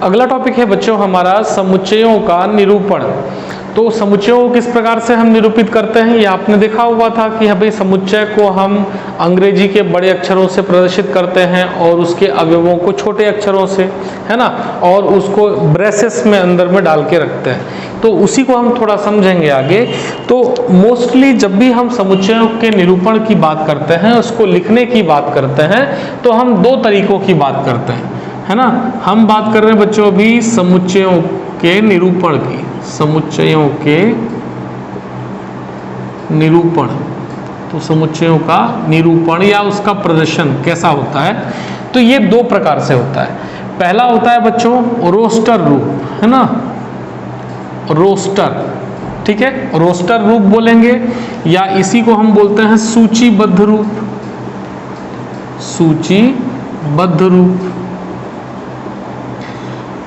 अगला टॉपिक है बच्चों हमारा समुच्चयों का निरूपण। तो समुच्चयों को किस प्रकार से हम निरूपित करते हैं, ये आपने देखा हुआ था कि भाई समुच्चय को हम अंग्रेजी के बड़े अक्षरों से प्रदर्शित करते हैं और उसके अवयवों को छोटे अक्षरों से, है ना, और उसको ब्रेसेस में अंदर में डाल के रखते हैं। तो उसी को हम थोड़ा समझेंगे आगे। तो मोस्टली जब भी हम समुच्चयों के निरूपण की बात करते हैं, उसको लिखने की बात करते हैं, तो हम दो तरीकों की बात करते हैं, है ना। हम बात कर रहे हैं बच्चों अभी समुच्चयों के निरूपण की, समुच्चयों के निरूपण। तो समुच्चयों का निरूपण या उसका प्रदर्शन कैसा होता है, तो ये दो प्रकार से होता है। पहला होता है बच्चों रोस्टर रूप, है ना, रोस्टर, ठीक है, रोस्टर रूप बोलेंगे, या इसी को हम बोलते हैं सूचीबद्ध रूप, सूचीबद्ध रूप।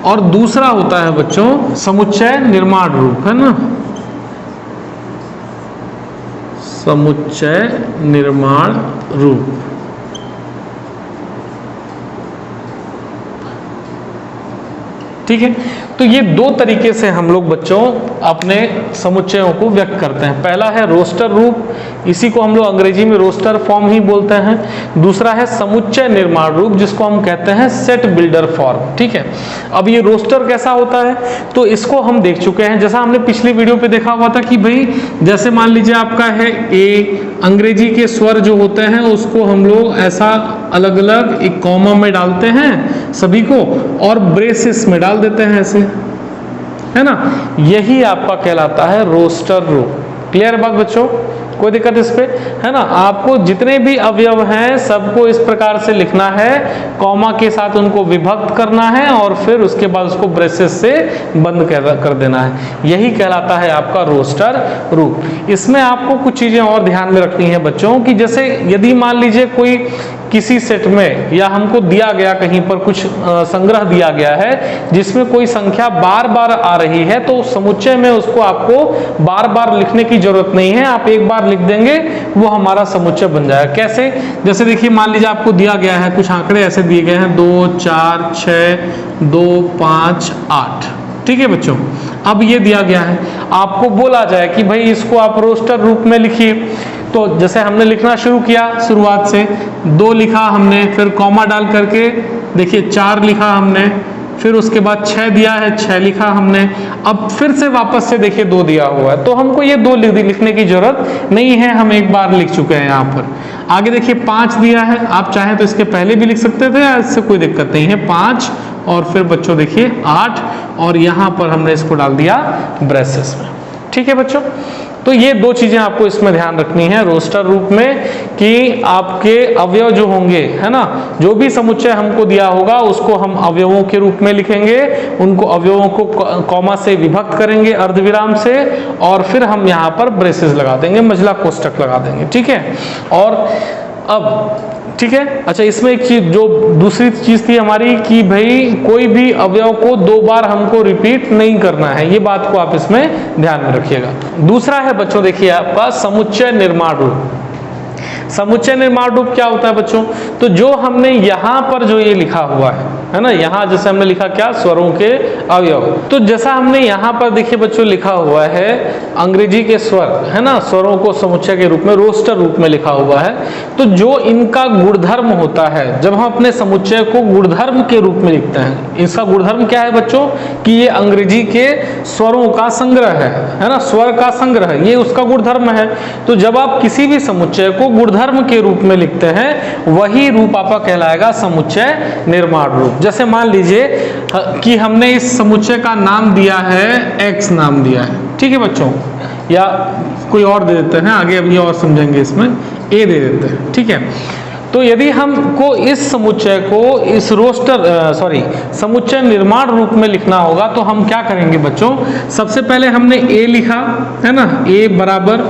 और दूसरा होता है बच्चों समुच्चय निर्माण रूप, है ना, समुच्चय निर्माण रूप। ठीक है, तो ये दो तरीके से हम लोग बच्चों अपने समुच्चयों को व्यक्त करते हैं। पहला है रोस्टर रूप, इसी को हम लोग अंग्रेजी में रोस्टर फॉर्म ही बोलते हैं। दूसरा है समुच्चय निर्माण रूप, जिसको हम कहते हैं सेट बिल्डर फॉर्म। ठीक है, अब ये रोस्टर कैसा होता है, तो इसको हम देख चुके हैं। जैसा हमने पिछली वीडियो पे देखा हुआ था कि भाई जैसे मान लीजिए आपका है ए, अंग्रेजी के स्वर जो होते हैं उसको हम लोग ऐसा अलग अलग एक कॉमा में डालते हैं सभी को, और ब्रेसेस में डाल देते हैं ऐसे, है ना। यही आपका कहलाता है रोस्टर रूप। क्लियर बात बच्चों, कोई दिक्कत इस पे, है ना। आपको जितने भी अवयव हैं सबको इस प्रकार से लिखना है, कॉमा के साथ उनको विभक्त करना है और फिर उसके बाद उसको ब्रेसेस से बंद कर देना है। यही कहलाता है आपका रोस्टर रूप। इसमें आपको कुछ चीजें और ध्यान में रखनी है बच्चों की, जैसे यदि मान लीजिए कोई किसी सेट में या हमको दिया गया कहीं पर कुछ संग्रह दिया गया है जिसमें कोई संख्या बार बार आ रही है, तो समुच्चय में उसको आपको बार बार लिखने की जरूरत नहीं है, आप एक बार लिख देंगे वो हमारा समुच्चय बन जाएगा। कैसे, जैसे देखिए मान लीजिए आपको दिया गया है कुछ आंकड़े ऐसे दिए गए हैं 2 4 6 2 5 8, ठीक है बच्चों। अब ये दिया गया है, आपको बोला जाए कि भाई इसको आप रोस्टर रूप में लिखिए। तो जैसे हमने लिखना शुरू किया, शुरुआत से 2 लिखा हमने, फिर कॉमा डाल करके देखिए 4 लिखा हमने, फिर उसके बाद 6 दिया है, 6 लिखा हमने, अब फिर से वापस से देखिए 2 दिया हुआ है, तो हमको ये 2 लिखने की जरूरत नहीं है, हम एक बार लिख चुके हैं यहाँ पर। आगे देखिए 5 दिया है, आप चाहें तो इसके पहले भी लिख सकते थे, इससे कोई दिक्कत नहीं है। 5 और फिर बच्चों देखिए 8, और यहाँ पर हमने इसको डाल दिया ब्रेसेस में। ठीक है बच्चों, तो ये 2 चीजें आपको इसमें ध्यान रखनी है रोस्टर रूप में, कि आपके अवयव जो होंगे, है ना, जो भी समुच्चय हमको दिया होगा उसको हम अवयवों के रूप में लिखेंगे, उनको अवयवों को कॉमा से विभक्त करेंगे अर्धविराम से, और फिर हम यहाँ पर ब्रेसेस लगा देंगे, मझला कोष्ठक लगा देंगे। ठीक है, और अब ठीक है, अच्छा इसमें एक चीज जो दूसरी चीज थी हमारी कि भाई कोई भी अवयव को 2 बार हमको रिपीट नहीं करना है, ये बात को आप इसमें ध्यान में रखिएगा। दूसरा है बच्चों देखिए आपका समुच्चय निर्माण रूप। समुच्चय निर्माण रूप क्या होता है बच्चों, तो जो हमने यहाँ पर जो ये लिखा हुआ है ना, यहाँ जैसे हमने लिखा क्या, स्वरों के अवयव, तो जैसा हमने यहाँ पर देखिए बच्चों लिखा हुआ है अंग्रेजी के स्वर, है ना, स्वरों को समुच्चय के रूप में रोस्टर रूप में लिखा हुआ है। तो जो इनका गुणधर्म होता है, जब हम अपने समुच्चय को गुणधर्म के रूप में लिखते हैं, इसका गुणधर्म क्या है बच्चों, कि ये अंग्रेजी के स्वरों का संग्रह है ना, स्वर का संग्रह, ये उसका गुणधर्म है। तो जब आप किसी भी समुच्चय को गुणधर्म के रूप में लिखते हैं, वही रूप आपका कहलाएगा समुच्चय निर्माण रूप। जैसे मान लीजिए कि हमने इस समुच्चय का नाम दिया है x नाम दिया है, ठीक है बच्चों, या कोई और दे देते हैं, आगे अभी और समझेंगे, इसमें a दे देते हैं। ठीक है, तो यदि हमको इस समुच्चय को इस समुच्चय निर्माण रूप में लिखना होगा, तो हम क्या करेंगे बच्चों, सबसे पहले हमने a लिखा, है ना, a बराबर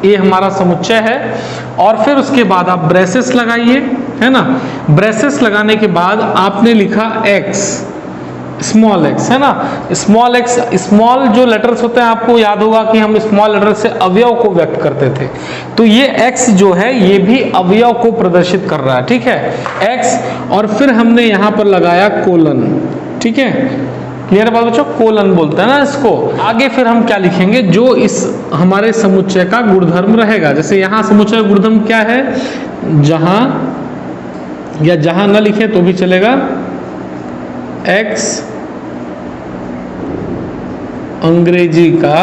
ये हमारा समुच्चय है, और फिर उसके बाद आप ब्रेसेस लगाइए, है ना। ब्रेसेस लगाने के बाद आपने लिखा x, स्मॉल x, है ना। स्मॉल x, स्मॉल जो लेटर्स होते हैं आपको याद होगा कि हम स्मॉल लेटर से अवयव को व्यक्त करते थे, तो ये x जो है ये भी अवयव को प्रदर्शित कर रहा है। ठीक है, x, और फिर हमने यहाँ पर लगाया कोलन। ठीक है, क्लियर बात बच्चों, कोलन बोलते हैं ना इसको। आगे फिर हम क्या लिखेंगे, जो इस हमारे समुच्चय का गुणधर्म रहेगा। जैसे यहाँ समुच्चय का गुणधर्म क्या है, जहां या जहां न लिखे तो भी चलेगा, x अंग्रेजी का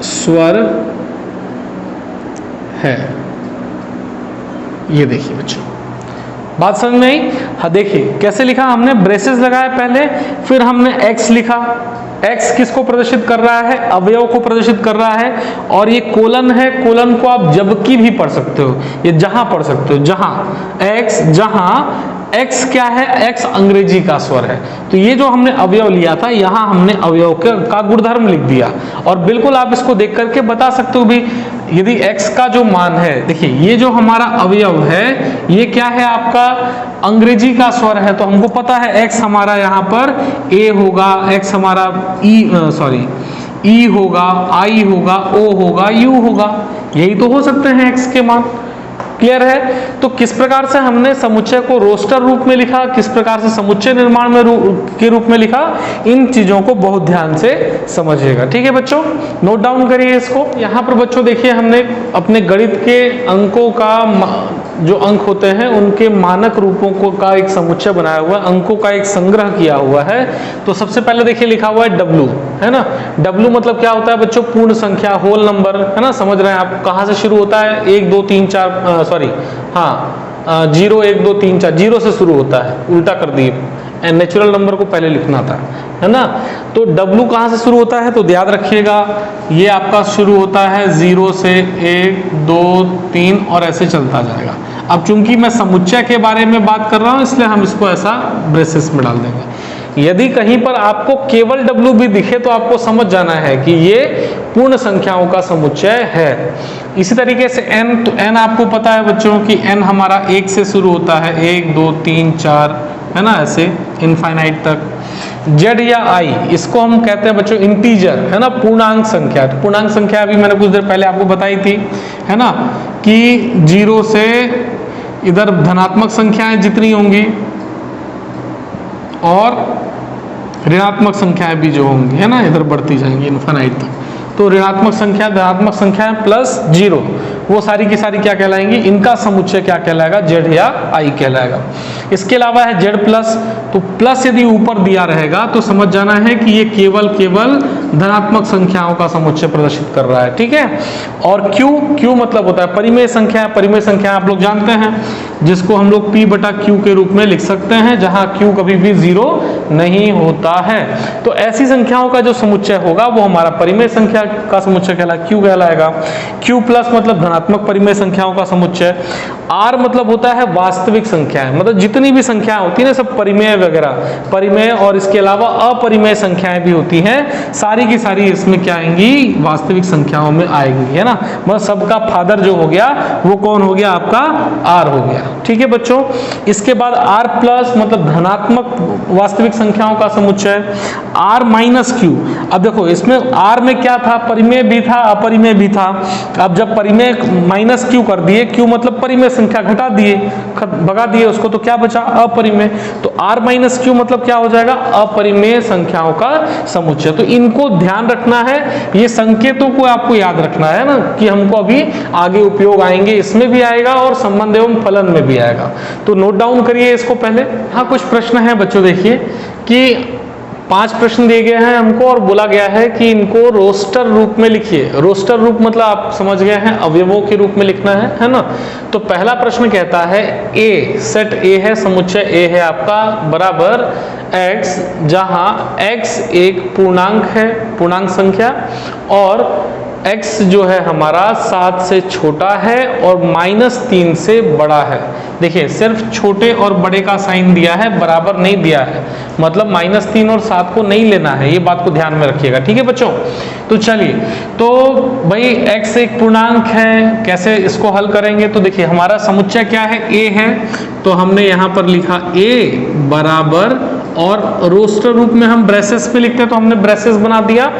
स्वर है। ये देखिए बच्चों, बात समझ में आई। हाँ देखिए कैसे लिखा हमने, ब्रेसेस लगाया पहले, फिर हमने x लिखा। x किसको प्रदर्शित कर रहा है, अवयव को प्रदर्शित कर रहा है, और ये कोलन है। कोलन को आप जबकि भी पढ़ सकते हो, ये जहां पढ़ सकते हो, जहां x, जहां x क्या है, x अंग्रेजी का स्वर है। तो ये जो हमने अवयव लिया था, यहाँ हमने अवयव का गुणधर्म लिख दिया। और बिल्कुल आप इसको देख करके बता सकते हो भी, यदि x का जो मान है, देखिए ये जो हमारा अवयव है ये क्या है, आपका अंग्रेजी का स्वर है। तो हमको पता है x हमारा यहाँ पर a होगा, x हमारा e होगा, I होगा, O होगा, U होगा। यही तो हो सकते हैं x के मान। क्लियर है। तो किस प्रकार से हमने समुच्चय को रोस्टर रूप में लिखा, किस प्रकार से समुच्चय निर्माण में के रूप में लिखा, इन चीजों को बहुत ध्यान से समझिएगा। ठीक है बच्चों, नोट डाउन करिए इसको। यहाँ पर बच्चों देखिए, हमने अपने गणित के अंकों का जो अंक होते हैं उनके मानक रूपों को का एक समुच्चय बनाया हुआ है, अंकों का एक संग्रह किया हुआ है। तो सबसे पहले देखिए लिखा हुआ है W, है ना। W मतलब क्या होता है बच्चों, पूर्ण संख्या, होल नंबर, है ना। समझ रहे हैं आप, कहाँ से शुरू होता है, 1 2 3 4 0 1 2 3 4, 0 से शुरू होता है, उल्टा कर दिए, नेचुरल नंबर को पहले लिखना था, है ना। तो W कहाँ से शुरू होता है, तो याद रखिएगा ये आपका शुरू होता है 0 से 1 2 3 और ऐसे चलता जाएगा। अब चूंकि मैं समुच्चय के बारे में बात कर रहा हूँ इसलिए हम इसको ऐसा ब्रेसेस में डाल देंगे। यदि कहीं पर आपको केवल W भी दिखे तो आपको समझ जाना है कि ये पूर्ण संख्याओं का समुच्चय है। इसी तरीके से n, तो n आपको पता है बच्चों कि n हमारा 1 से शुरू होता है, 1 2 3 4, है ना, ऐसे इनफाइनाइट तक। Z या I, इसको हम कहते हैं बच्चों इंटीजर, है ना, पूर्णांक संख्या। तो पूर्णांक संख्या अभी मैंने कुछ देर पहले आपको बताई थी, है ना, कि 0 से इधर धनात्मक संख्याएं जितनी होंगी और ऋणात्मक संख्याएं भी जो होंगी, है ना, इधर बढ़ती जाएंगी इनफाइनाइट तक। तो ऋणात्मक संख्या, धनात्मक संख्याएं प्लस 0, वो सारी की सारी क्या कहलाएंगी, इनका समुच्चय क्या कहलाएगा, Z या I कहलाएगा। इसके अलावा है Z प्लस, तो प्लस यदि ऊपर दिया रहेगा तो समझ जाना है कि ये केवल धनात्मक संख्याओं का समुच्चय प्रदर्शित कर रहा है। ठीक है। और Q मतलब होता है परिमेय संख्या। परिमेय संख्या आप लोग जानते हैं, जिसको हम लोग P बटा Q के रूप में लिख सकते हैं, जहां Q कभी भी 0 नहीं होता है। तो ऐसी संख्याओं का जो समुच्चय होगा वो हमारा परिमेय संख्या का समुच्चय Q कहलाएगा। Q प्लस मतलब धनात्मक परिमेय संख्याओं का समुच्चय। R मतलब होता है वास्तविक संख्याएं, मतलब जितनी भी संख्याएं होती है सब परिमेय वगैरह, परिमेय और इसके अलावा अपरिमेय संख्याएं भी होती हैं, सारी की सारी इसमें क्या आएंगी, वास्तविक संख्याओं में आएंगी, है ना। मतलब सबका फादर जो हो गया वो कौन हो गया, आपका R हो गया। ठीक है बच्चों। इसके बाद R प्लस मतलब धनात्मक वास्तविक संख्याओं का समुच्चय। R माइनस Q, अब देखो इसमें R में क्या था, परिमेय भी था अपरिमेय भी था। अब जब परिमेय माइनस Q कर दिए, Q मतलब परिमेय संख्या घटा दिए, भगा दिए उसको, तो क्या बचा, अपरिमेय। तो R माइनस Q मतलब क्या हो जाएगा, अपरिमेय संख्याओं का समुच्चय। तो इनको ध्यान रखना है, ये संकेतों को आपको याद रखना है ना, कि हमको अभी आगे उपयोग आएंगे, इसमें भी आएगा और संबंध एवं फलन में भी आएगा। तो नोट डाउन करिए इसको पहले। हाँ कुछ प्रश्न है बच्चों, देखिए कि 5 प्रश्न दिए गए हैं हमको और बोला गया है कि इनको रोस्टर रूप में लिखिए। रोस्टर रूप मतलब आप समझ गए हैं, अवयवों के रूप में लिखना है ना। तो पहला प्रश्न कहता है A, सेट A है, समुच्चय A है आपका, बराबर x, जहां x एक पूर्णांक है, पूर्णांक संख्या, और x जो है हमारा 7 से छोटा है और -3 से बड़ा है। देखिए सिर्फ छोटे और बड़े का साइन दिया है, बराबर नहीं दिया है, मतलब -3 और 7 को नहीं लेना है, ये बात को ध्यान में रखिएगा। ठीक है बच्चों। तो चलिए, तो भाई x एक पूर्णांक है, कैसे इसको हल करेंगे, तो देखिए हमारा समुच्चय क्या है, A है, तो हमने यहाँ पर लिखा A बराबर और रोस्टर रूप में हम ब्रेसेस पे लिखते हैं तो हमने ब्रेसेस बना दिया।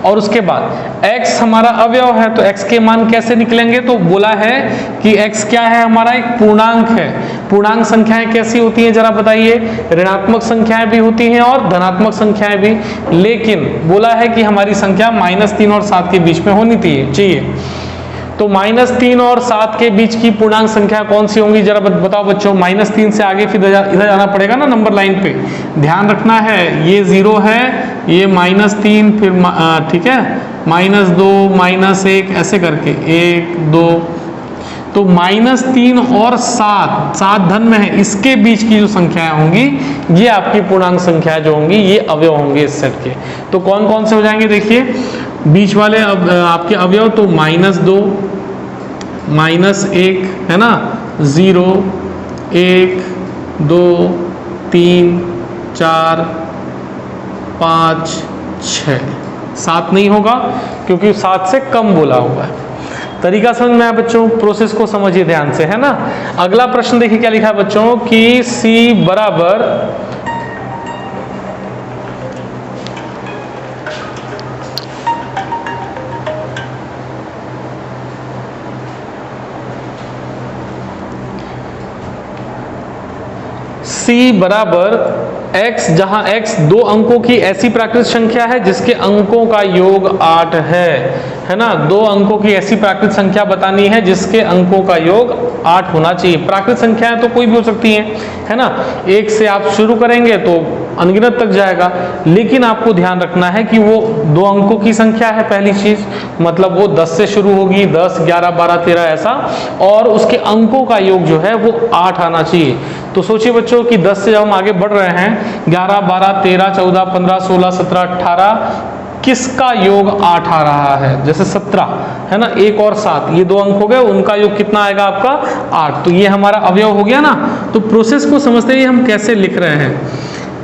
और उसके बाद x हमारा अवयव है तो x के मान कैसे निकलेंगे, तो बोला है कि x क्या है, हमारा एक पूर्णांक है। पूर्णांक संख्याएं कैसी होती हैं जरा बताइए, ऋणात्मक संख्याएं भी होती हैं और धनात्मक संख्याएं भी, लेकिन बोला है कि हमारी संख्या -3 और 7 के बीच में होनी चाहिए। तो -3 और 7 के बीच की पूर्णांक संख्या कौन सी होंगी जरा बताओ बच्चों। -3 से आगे फिर इधर जाना पड़ेगा ना नंबर लाइन पे, ध्यान रखना है ये 0 है, ये -3, फिर ठीक है -2 -1 ऐसे करके 1 2, तो -3 और 7 धन में है, इसके बीच की जो संख्याएं होंगी ये आपकी पूर्णांक संख्या जो होंगी ये अवयव होंगे इस सेट के। तो कौन कौन से हो जाएंगे देखिए, बीच वाले आपके अवयव तो -2 -1 है ना, 0 1 2 3 4 5 6, 7 नहीं होगा क्योंकि 7 से कम बोला हुआ है। तरीका समझ में आया बच्चों, प्रोसेस को समझिए ध्यान से, है ना। अगला प्रश्न देखिए क्या लिखा है बच्चों कि C बराबर x, जहां x 2 अंकों की ऐसी प्राकृत संख्या है जिसके अंकों का योग 8 है ना। 2 अंकों की ऐसी प्राकृत संख्या बतानी है जिसके अंकों का योग 8 होना चाहिए। प्राकृत संख्याएं तो कोई भी हो सकती हैं, है ना। 1 से आप शुरू करेंगे तो अनगिनत तक जाएगा, लेकिन आपको ध्यान रखना है कि वो 2 अंकों की संख्या है पहली चीज, मतलब वो 10 से शुरू होगी, 10 11 12 13 ऐसा, और उसके अंकों का योग जो है वो 8 आना चाहिए। तो सोचिए बच्चों कि 10 से जब हम आगे बढ़ रहे हैं 11 12 13 14 15 16 17 18, किसका योग 8 आ रहा है, जैसे 17 है ना, 1 और 7 ये 2 अंक हो गए, उनका योग कितना आएगा आपका 8, तो ये हमारा अवयव हो गया ना। तो प्रोसेस को समझते ही हम कैसे लिख रहे हैं,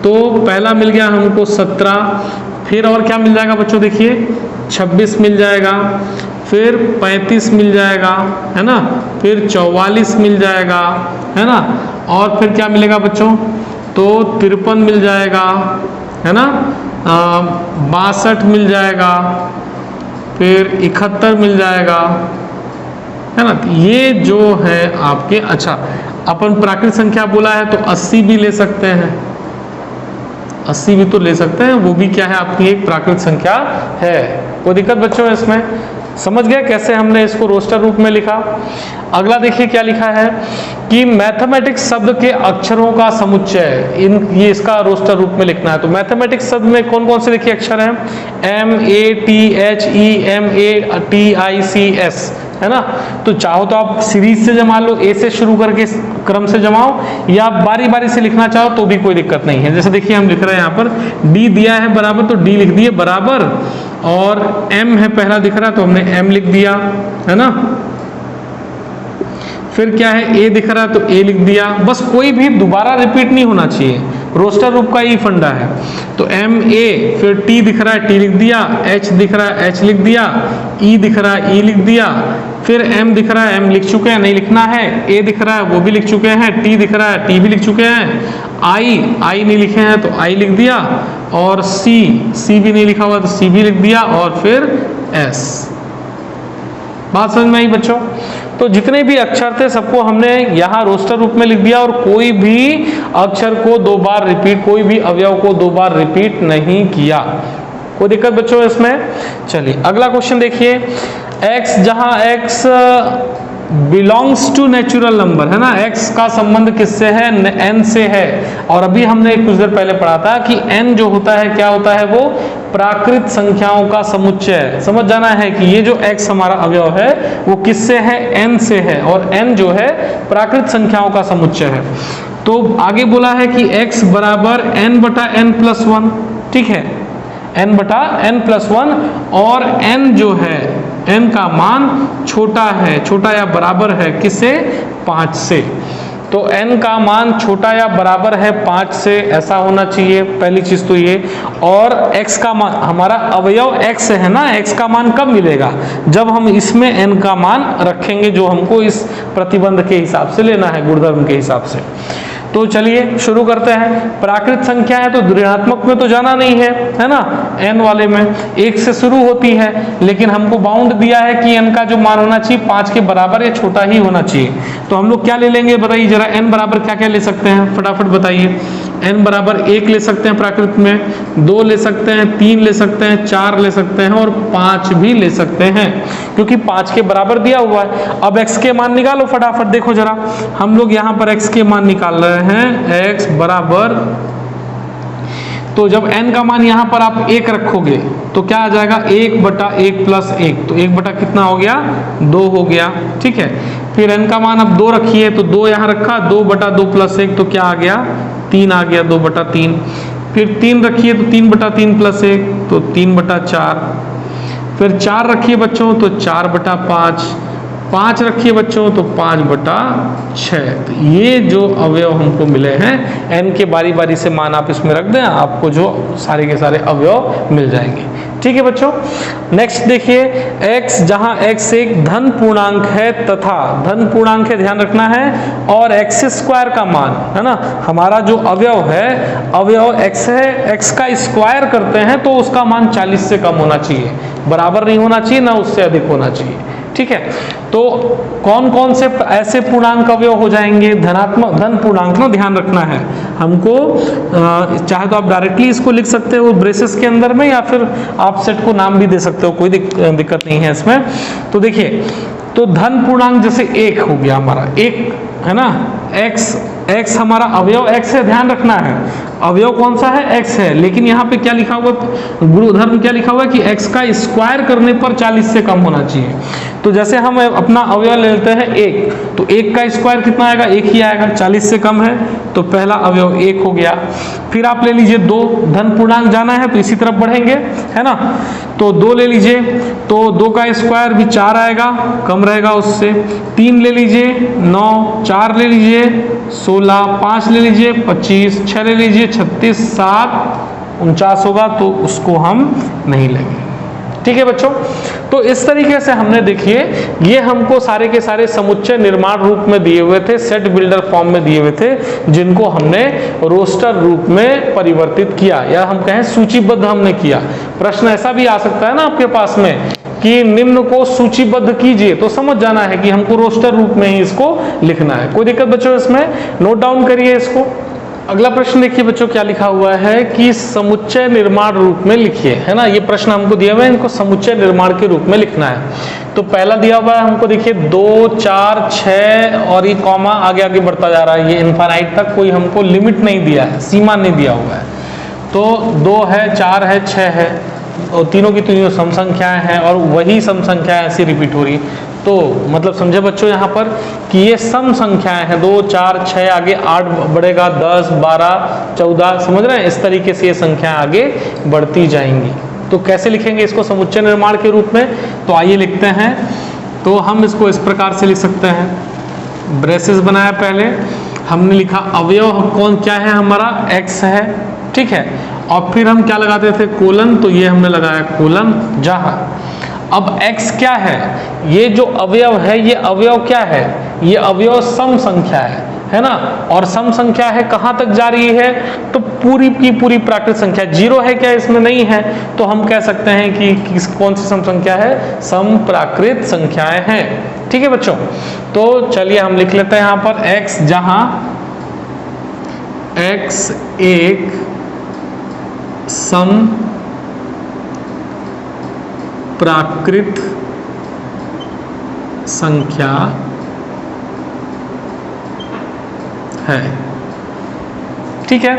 तो पहला मिल गया हमको 17, फिर और क्या मिल जाएगा बच्चों देखिए 26 मिल जाएगा, फिर 35 मिल जाएगा, है ना, फिर 44 मिल जाएगा, है ना, और फिर क्या मिलेगा बच्चों, तो 53 मिल जाएगा, है ना, 62 मिल जाएगा, फिर 71 मिल जाएगा, है ना। ये जो है आपके, अच्छा अपन प्राकृत संख्या बोला है तो 80 भी ले सकते हैं, 80 भी तो ले सकते हैं, वो भी क्या है आपकी एक प्राकृत संख्या है। कोई दिक्कत बच्चों है इसमें, समझ गया कैसे हमने इसको रोस्टर रूप में लिखा। अगला देखिए क्या लिखा है कि मैथमेटिक्स शब्द के अक्षरों का समुच्चय, ये इसका रोस्टर रूप में लिखना है। तो मैथमेटिक्स शब्द में कौन कौन से देखिए अक्षर हैं, MATHEMATICS, है ना। तो चाहो तो आप सीरीज से जमा लो, ए से शुरू करके क्रम से जमाओ, या बारी बारी से लिखना चाहो तो भी कोई दिक्कत नहीं है। जैसे देखिए हम लिख रहे हैं यहाँ पर D दिया है बराबर, तो D लिख दिए बराबर, और M है पहला दिख रहा है तो हमने M लिख दिया, है ना। फिर क्या है A दिख रहा है तो A लिख दिया, बस कोई भी दोबारा रिपीट नहीं होना चाहिए, रोस्टर रूप का ही फंडा है। तो MA, फिर T दिख रहा है T लिख दिया, H दिख रहा है H लिख दिया, E दिख रहा है E लिख दिया, फिर M दिख रहा है M लिख चुके हैं, नहीं लिखना है, A दिख रहा है वो भी लिख चुके हैं, T दिख रहा है T भी लिख चुके हैं, I नहीं लिखे हैं तो I लिख दिया, और C भी नहीं लिखा हुआ तो C भी लिख दिया, और फिर S। बात समझ में आई बच्चों। तो जितने भी अक्षर थे सबको हमने यहाँ रोस्टर रूप में लिख दिया, और कोई भी अक्षर को 2 बार रिपीट, कोई भी अवयव को 2 बार रिपीट नहीं किया। कोई दिक्कत बच्चों इसमें। चलिए अगला क्वेश्चन देखिए, x जहां x belongs to natural number, है ना, x का संबंध किससे है, n से है। और अभी हमने कुछ देर पहले पढ़ा था कि n जो होता है क्या होता है, वो प्राकृत संख्याओं का समुच्चय। समझ जाना है कि ये जो x हमारा अवयव है वो किससे है, n से है, और n जो है प्राकृत संख्याओं का समुच्चय है। तो आगे बोला है कि x बराबर n/n+1, ठीक है, n/n+1, और n जो है n का मान छोटा है, छोटा या बराबर है किससे, 5 से। तो n का मान छोटा या बराबर है 5 से, ऐसा होना चाहिए पहली चीज तो ये। और x का मान, हमारा अवयव x है ना, x का मान कब मिलेगा, जब हम इसमें n का मान रखेंगे जो हमको इस प्रतिबंध के हिसाब से लेना है, गुणधर्म के हिसाब से। तो चलिए शुरू करते हैं। प्राकृत संख्या है तो ऋणात्मक में तो जाना नहीं है ना, n वाले में 1 से शुरू होती है, लेकिन हमको बाउंड दिया है कि n का जो मान होना चाहिए 5 के बराबर या छोटा ही होना चाहिए। तो हम लोग क्या ले लेंगे बताइए जरा, n बराबर क्या क्या ले सकते हैं फटाफट बताइए। n बराबर 1 ले सकते हैं प्राकृत में, 2 ले सकते हैं, 3 ले सकते हैं, 4 ले सकते हैं और 5 भी ले सकते हैं, क्योंकि 5 के बराबर दिया हुआ है। अब x के मान निकालो फटाफट, देखो जरा हम लोग यहाँ पर x के मान निकाल रहे हैं। x बराबर, तो जब n का मान यहाँ पर आप 1 रखोगे तो क्या आ जाएगा 1/1 + 1, तो 1 कितना हो गया 2 हो गया, ठीक है। फिर n का मान अब 2 रखिए, तो 2 यहाँ रखा, 2/2 + 1 तो क्या आ गया 3 आ गया, 2/3। फिर 3 रखिए तो 3/3 + 1 तो 3/4। फिर 4 रखिए बच्चों तो 4/5, 5 रखिए बच्चों तो 5/6। तो ये जो अवयव हमको मिले हैं n के बारी बारी से मान आप इसमें रख दें, आपको जो सारे के सारे अवयव मिल जाएंगे, ठीक है बच्चों। नेक्स्ट देखिए x, जहां x एक धन पूर्णांक है तथा धन पूर्णांक है ध्यान रखना है, और x² का मान है ना, हमारा जो अवयव है अवयव x है, x का स्क्वायर करते हैं तो उसका मान 40 से कम होना चाहिए, बराबर नहीं होना चाहिए ना उससे अधिक होना चाहिए, ठीक है। तो कौन कौन से ऐसे पूर्णांक अवयव हो जाएंगे, धनात्मक धन पूर्णांक ना ध्यान रखना है हमको। चाहे तो आप डायरेक्टली इसको लिख सकते हो ब्रेसेस के अंदर में, या फिर आप सेट को नाम भी दे सकते हो, कोई दिक्कत नहीं है इसमें। तो देखिए, तो धन पूर्णांक जैसे 1 हो गया हमारा, 1 है ना, x हमारा अवयव x है, ध्यान रखना है अवयव कौन सा है x है, लेकिन यहाँ पे क्या लिखा हुआ, गुणधर्म क्या लिखा हुआ है कि x का स्क्वायर करने पर 40 से कम होना चाहिए। तो जैसे हम अपना अवयव ले लेते हैं 1, तो 1 का स्क्वायर कितना आएगा 1 ही आएगा, 40 से कम है तो पहला अवयव 1 हो गया। फिर आप ले लीजिए 2, धन पूर्णांक जाना है तो इसी तरफ बढ़ेंगे है ना, तो 2 ले लीजिए, तो 2 का स्क्वायर भी 4 आएगा, कम रहेगा उससे। 3 ले लीजिए 9, 4 ले लीजिए 16, 5 ले लीजिए 25, 6 ले लीजिए 36, 7 49 होगा, तो उसको हम नहीं लेंगे, ठीक है बच्चों। तो इस तरीके से हमने देखिए ये हमको सारे के सारे समुच्चय निर्माण रूप में दिए हुए थे, सेट बिल्डर फॉर्म में दिए हुए थे, जिनको हमने रोस्टर रूप में परिवर्तित किया, या हम कहें सूचीबद्ध हमने किया। प्रश्न ऐसा भी आ सकता है ना आपके पास में कि निम्न को सूचीबद्ध कीजिए, तो समझ जाना है कि हमको रोस्टर रूप में ही इसको लिखना है। कोई दिक्कत बच्चों इसमें, नोट डाउन करिए इसको। अगला प्रश्न देखिए बच्चों क्या लिखा हुआ है कि समुच्चय निर्माण रूप में लिखिए, है ना, ये प्रश्न हमको दिया हुआ है, इनको समुच्चय निर्माण के रूप में लिखना है। तो पहला दिया हुआ है हमको देखिए 2, 4, 6 और ये कॉमा आगे आगे बढ़ता जा रहा है, ये इनफाइनाइट तक कोई हमको लिमिट नहीं दिया है, सीमा नहीं दिया हुआ है। तो 2 है, 4 है, 6 है, और तीनों की तीनों सम संख्याएं हैं, और वही सम संख्याएं ऐसी रिपीट हो रही है। तो मतलब समझे बच्चों यहाँ पर कि ये सम संख्याएं हैं, 2, 4, 6 आगे 8 बढ़ेगा, 10, 12, 14, समझ रहे हैं, इस तरीके से ये संख्याएं आगे बढ़ती जाएंगी। तो कैसे लिखेंगे इसको समुच्चय निर्माण के रूप में, तो आइए लिखते हैं। तो हम इसको इस प्रकार से लिख सकते हैं, ब्रेसेस बनाया पहले, हमने लिखा अवयव कौन क्या है हमारा x है, ठीक है, और फिर हम क्या लगाते थे कोलन, तो ये हमने लगाया कोलन, जहां अब x क्या है, ये जो अवयव है ये अवयव क्या है, ये अवयव सम संख्या है ना, और सम संख्या है कहाँ तक जा रही है, तो पूरी की पूरी प्राकृत संख्या, 0 है क्या इसमें नहीं है, तो हम कह सकते हैं कि कौन सी सम संख्या है, सम प्राकृत संख्याएं हैं, ठीक है बच्चों। तो चलिए हम लिख लेते हैं यहाँ पर x, जहां x एक सम प्राकृत संख्या है, ठीक है।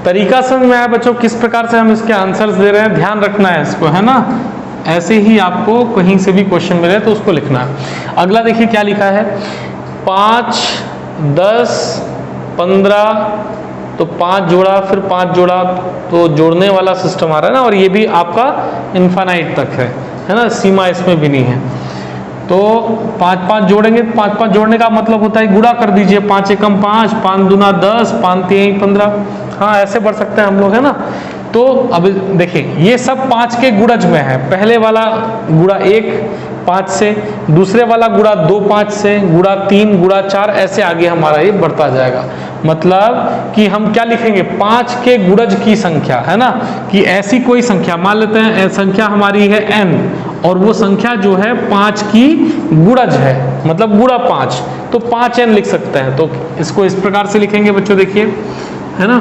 तरीका समझ में आया बच्चों किस प्रकार से हम इसके आंसर्स दे रहे हैं, ध्यान रखना है इसको, है ना, ऐसे ही आपको कहीं से भी क्वेश्चन मिले तो उसको लिखना है। अगला देखिए क्या लिखा है, 5, 10, 15, तो 5 जोड़ा फिर 5 जोड़ा, तो जोड़ने वाला सिस्टम आ रहा है ना, और ये भी आपका इनफाइनाइट तक है ना, सीमा इसमें भी नहीं है। तो 5 5 जोड़ेंगे, 5 5 जोड़ने का मतलब होता है गुणा कर दीजिए, 5 एकम 5, 5 दूना 10, 5 3 15, हाँ ऐसे बढ़ सकते हैं हम लोग, है ना। तो अब देखिए ये सब 5 के गुणज में है। पहले वाला गुणा 1 5 से, दूसरे वाला गुणा 2 5 से, गुणा 3 गुणा 4, ऐसे आगे हमारा ये बढ़ता जाएगा। मतलब कि हम क्या लिखेंगे, 5 के गुणज की संख्या, है ना, कि ऐसी कोई संख्या मान लेते हैं, संख्या हमारी है n और वो संख्या जो है 5 की गुणज है, मतलब गुणा 5, तो 5n लिख सकते हैं। तो इसको इस प्रकार से लिखेंगे बच्चों, देखिए, है ना,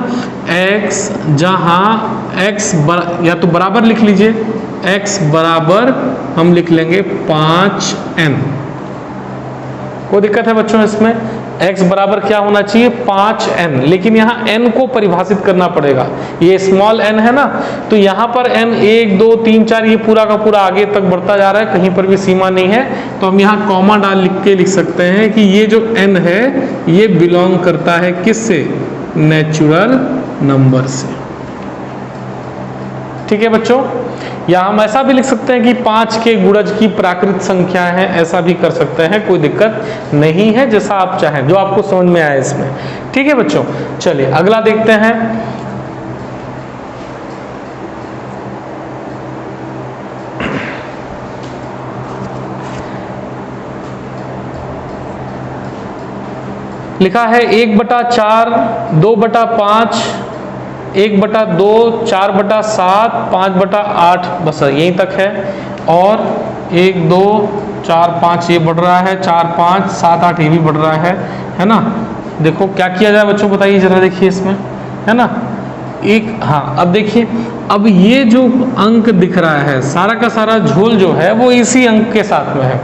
x जहां x या तो बराबर लिख लीजिए, x बराबर हम लिख लेंगे 5n। कोई दिक्कत है बच्चों इसमें? x बराबर क्या होना चाहिए, 5n, लेकिन यहाँ n को परिभाषित करना पड़ेगा। ये स्मॉल n है ना, तो यहाँ पर n 1 2 3 4 ये पूरा का पूरा आगे तक बढ़ता जा रहा है, कहीं पर भी सीमा नहीं है। तो हम यहाँ कॉमा डाल लिख के लिख सकते हैं कि ये जो n है ये बिलोंग करता है किससे, नेचुरल नंबर से। ठीक है बच्चों, या हम ऐसा भी लिख सकते हैं कि 5 के गुणज की प्राकृत संख्या है, ऐसा भी कर सकते हैं, कोई दिक्कत नहीं है, जैसा आप चाहें, जो आपको समझ में आए इसमें। ठीक है बच्चों, चलिए अगला देखते हैं। लिखा है 1/4, 2/5, 1/2, 4/7, 5/8, बस यहीं तक है। और 1 2 4 5 ये बढ़ रहा है, 4 5 7 8 ये भी बढ़ रहा है ना। देखो क्या किया जाए बच्चों, बताइए जरा, देखिए इसमें, है ना, एक, हाँ अब देखिए, अब ये जो अंक दिख रहा है सारा का सारा झोल जो है वो इसी अंक के साथ में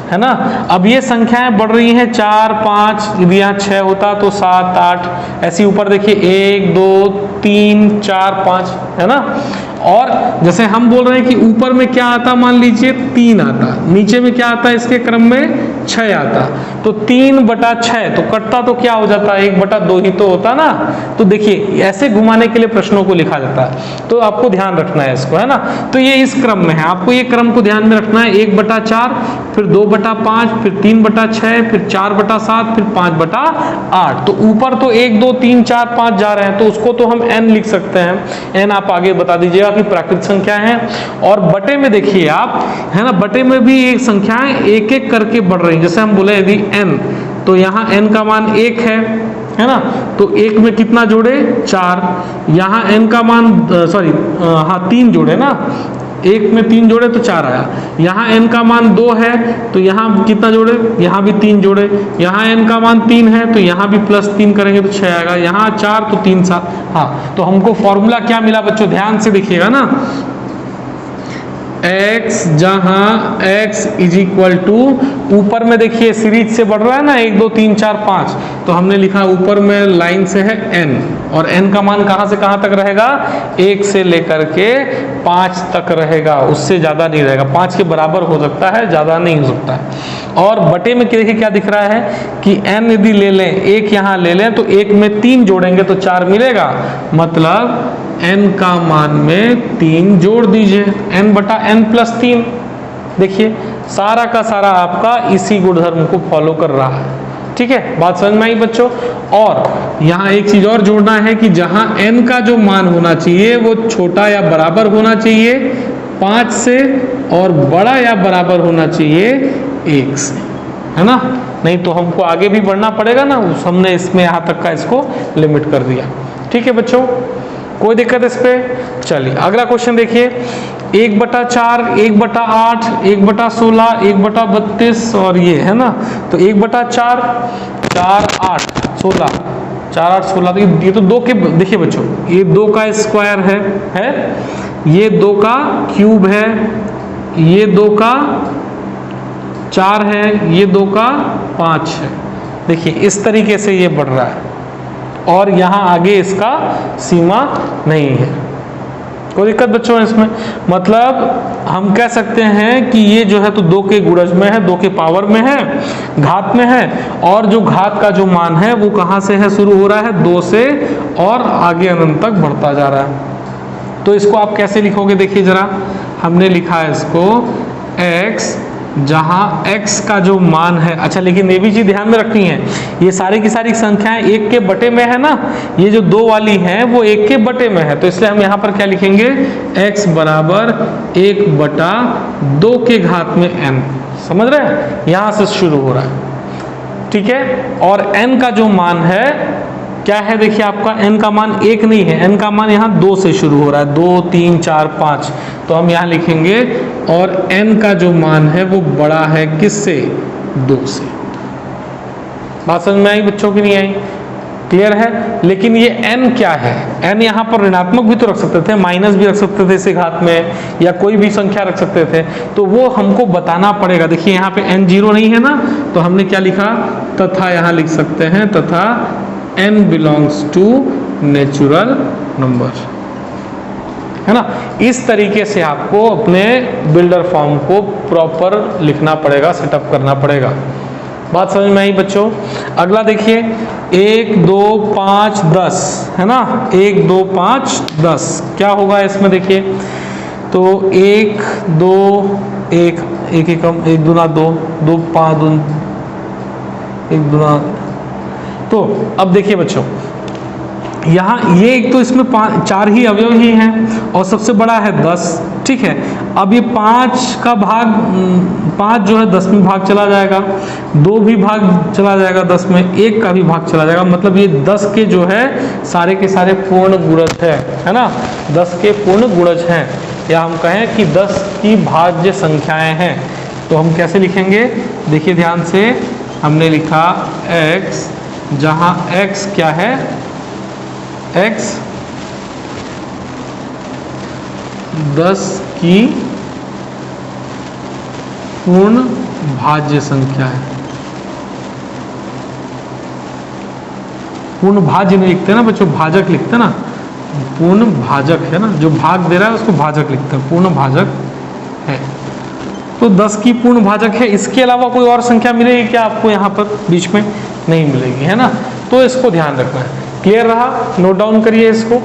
है ना। अब ये संख्याएं बढ़ रही हैं, 4 5, यदि यहाँ 6 होता तो 7 8, ऐसी ऊपर देखिए 1 2 3 4 5, है ना। और जैसे हम बोल रहे हैं कि ऊपर में क्या आता, मान लीजिए 3 आता, नीचे में क्या आता, इसके क्रम में 6 आता, तो 3/6 तो कटता तो क्या हो जाता है, 1/2 ही तो होता ना। तो देखिए ऐसे घुमाने के लिए प्रश्नों को लिखा जाता है, तो आपको ध्यान रखना है इसको, है ना। तो ये इस क्रम में है, आपको ये क्रम को ध्यान में रखना है, 1/4, फिर 2/5, फिर 3/6, फिर 4/7, फिर 5/8। तो ऊपर तो 1 2 3 4 5 जा रहे हैं, तो उसको तो हम n लिख सकते हैं, n आप आगे बता दीजिएगा कि प्राकृत संख्या है। और बटे में देखिए आप, है ना, बटे में भी एक संख्याएं एक एक करके बढ़ रही हैं। जैसे हम बोले यदि n, तो यहाँ n का मान 1 है ना, तो 1 में कितना जोड़े, 4, यहाँ n का मान सॉरी हाँ 3 जोड़े ना, 1 में 3 जोड़े तो 4 आया। यहाँ n का मान 2 है तो यहाँ कितना जोड़े, यहाँ भी 3 जोड़े। यहाँ n का मान 3 है तो यहाँ भी +3 करेंगे तो 6 आएगा। यहाँ 4 तो 3 7। हाँ, तो हमको फॉर्मूला क्या मिला बच्चों, ध्यान से देखिएगा ना, x जहां x = ऊपर में देखिए सीरीज से बढ़ रहा है ना, 1 2 3 4 5, तो हमने लिखा ऊपर में लाइन से है n, और n का मान कहां से कहां तक रहेगा, 1 से लेकर के 5 तक रहेगा, उससे ज़्यादा नहीं रहेगा। 5 के बराबर हो सकता है, ज़्यादा नहीं हो सकता है। और बटे में देखिए क्या दिख रहा है कि n यदि ले लें, 1 यहाँ ले लें, तो 1 में 3 जोड़ेंगे तो 4 मिलेगा, मतलब n का मान में 3 जोड़ दीजिए, n/n+3। देखिए सारा का सारा आपका इसी गुणधर्म को फॉलो कर रहा है। ठीक है, बात समझ में आई बच्चों। और यहाँ एक चीज और जोड़ना है कि जहाँ n का जो मान होना चाहिए वो छोटा या बराबर होना चाहिए 5 से, और बड़ा या बराबर होना चाहिए 1 से, है ना। नहीं तो हमको आगे भी बढ़ना पड़ेगा ना, हमने इसमें यहाँ तक का इसको लिमिट कर दिया। ठीक है बच्चों, कोई दिक्कत इस पे। चलिए अगला क्वेश्चन देखिए, 1/4, 1/8, 1/16, 1/32 और ये है ना, तो 1/4, 4 8 16, 4 8 16, तो ये तो 2 के, देखिए बच्चों ये 2 का स्क्वायर है, ये 2 का क्यूब है, ये 2 का 4 है, ये 2 का 5 है। देखिए इस तरीके से ये बढ़ रहा है, और यहाँ आगे इसका सीमा नहीं है। कोई दिक्कत बच्चों इसमें, मतलब हम कह सकते हैं कि ये जो है तो 2 के गुणज में है, 2 के पावर में है, घात में है, और जो घात का जो मान है वो कहाँ से है, शुरू हो रहा है 2 से, और आगे अनंत तक बढ़ता जा रहा है। तो इसको आप कैसे लिखोगे, देखिए जरा, हमने लिखा है इसको x जहां x का जो मान है, अच्छा लेकिन ये भी चीज ध्यान में रखनी है, ये सारी की सारी संख्याएं 1 के बटे में है ना, ये जो 2 वाली है वो 1 के बटे में है, तो इसलिए हम यहां पर क्या लिखेंगे, x बराबर 1/2 के घात में n। समझ रहे हैं, यहां से शुरू हो रहा है, ठीक है। और n का जो मान है क्या है, देखिए आपका n का मान 1 नहीं है, n का मान यहाँ 2 से शुरू हो रहा है, 2 3 4 5, तो हम यहाँ लिखेंगे और n का जो मान है वो बड़ा है किससे, 2 से। बात समझ में आई बच्चों की नहीं आई, क्लियर है। लेकिन ये n क्या है, n यहाँ पर ऋणात्मक भी तो रख सकते थे, माइनस भी रख सकते थे इसे घात में, या कोई भी संख्या रख सकते थे, तो वो हमको बताना पड़ेगा। देखिए यहाँ पे n 0 नहीं है ना, तो हमने क्या लिखा, तथा यहाँ लिख सकते हैं, तथा n belongs to natural number, है ना। इस तरीके से आपको अपने बिल्डर फॉर्म को प्रॉपर लिखना पड़ेगा, सेटअप करना पड़ेगा। बात समझ में आई बच्चों। अगला देखिए 1 2 5 10 है ना, 1 2 5 10 क्या होगा इसमें, देखिए तो 1 2 1 1 एकम 1 दूना 2 2 5 2 1 दूना, तो अब देखिए बच्चों यहाँ ये एक तो इसमें 4 ही अवयव ही हैं और सबसे बड़ा है 10, ठीक है। अब ये 5 का भाग 5 जो है 10 में भाग चला जाएगा, 2 भी भाग चला जाएगा 10 में, 1 का भी भाग चला जाएगा, मतलब ये 10 के जो है सारे के सारे पूर्ण गुणज है ना, 10 के पूर्ण गुणज हैं, या हम कहें कि 10 की भाज्य संख्याएं हैं। तो हम कैसे लिखेंगे, देखिए ध्यान से, हमने लिखा x, जहां x क्या है, x 10 की पूर्ण भाज्य संख्या है। पूर्ण भाज्य नहीं लिखते ना बच्चों, भाजक लिखते ना, पूर्ण भाजक है ना, जो भाग दे रहा है उसको भाजक लिखते हैं, पूर्ण भाजक है। तो 10 की पूर्ण भाजक है, इसके अलावा कोई और संख्या मिलेगी क्या आपको यहाँ पर, बीच में नहीं मिलेगी, है ना। तो इसको ध्यान रखना है, क्लियर रहा, नोट डाउन करिए इसको।